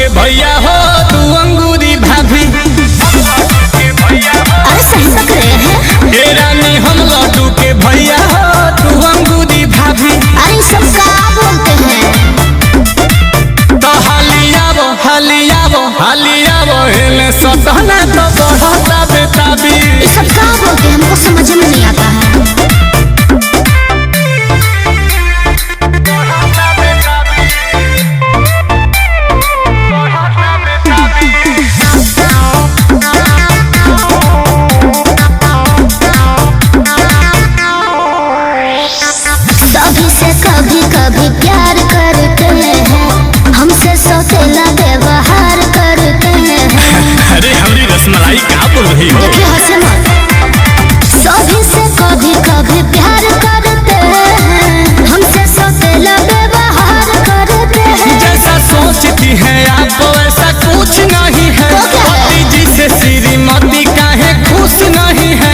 के भैया हो तू अंगूरी भाभी। अरे सही लग रहे हैं। ए रानी हम लड्डू के भैया हो तू अंगूरी भाभी। अरे सब का बोलते हैं। तो हालियाबो हालियाबो हालियाबो हेले सतना तो बढ़ता बेताबी। ये सब का बोलते हैं, हमको समझ में नहीं आता है। कभी से कभी कभी प्यार करते हैं, हमसे सौतेला व्यवहार करते हैं। अरे हमारी रसमलाई क्या बोल रही हो? देखिए हंसे मत। कभी से कभी कभी प्यार करते हैं, हमसे सौतेला व्यवहार करते हैं। जैसा सोचती है आप वैसा कुछ नहीं है। पति जी से श्रीमती काहे खुश नहीं है।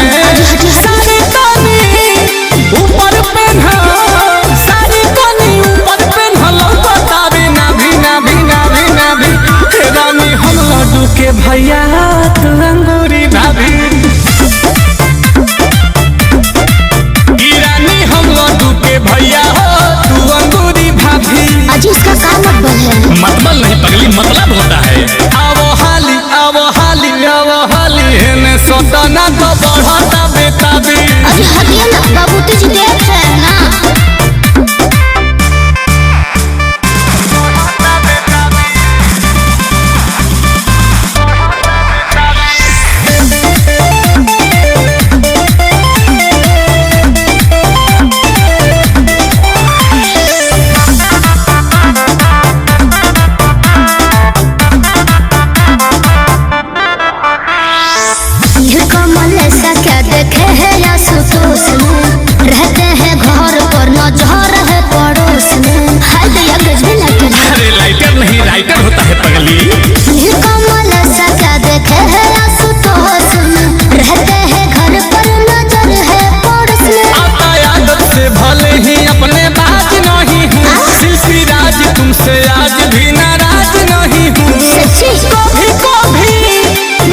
सारी तानी ऊपर पहना, सारी तानी ऊपर पहना लौटावे ना भी ना भी ना भी ना भी। रानी हम लड्डू के भैया तू अंगूरी भाभी। रानी हम लड्डू के भैया हो तू अंगूरी भाभी। अजी इसका क्या मतलब है? मतलब नहीं पगली, मतलब होता है आवो हाली आवो हाली आवो हाली हेने सोतना तो बढ़ता बेताबी। अजी हटिए ना, बाबू तुझे देख रहे हैं ना। ऐसा क्या देखे है या सुतोष में, रहते हैं घर पर नजर है पड़ोस में। हाय दया गजबे लाइटर है। अरे लाइटर नहीं राइटर होता है पगली। कमल ऐसा क्या देखे है या सुतोष में, रहते हैं घर पर नजर है पड़ोस में। आता आदत से भले ही अपने बात नहीं हूँ, शिल्पी राज तुमसे आज भी नाराज नहीं हूँ। सच्ची कभी कभी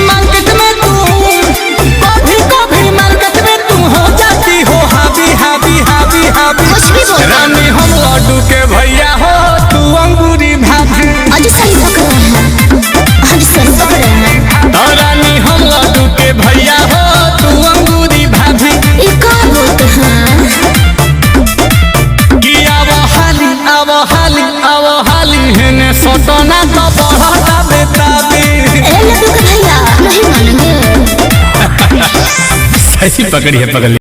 मार्केट में तू, कभी कभी मार्केट में तू हो जाती हो हावी हावी हावी हावी। कुछ भी बोल। रानी हम लड्डू के भैया हो तू अंगूरी भाभी। अजी सही पकड़ रहे हैं, अजी सही पकड़ रहे हैं। तो रानी हम लड्डू के भैया हो तू अंगूरी भाभी। ये क्या बोलते हैं? कि आवो हाली आवो हाली आवो हाली हेने सोटना तो बढ़ता बेताबी। ए लड्डू के भैया नहीं मानेंगे। सही पकड़ी है पगली।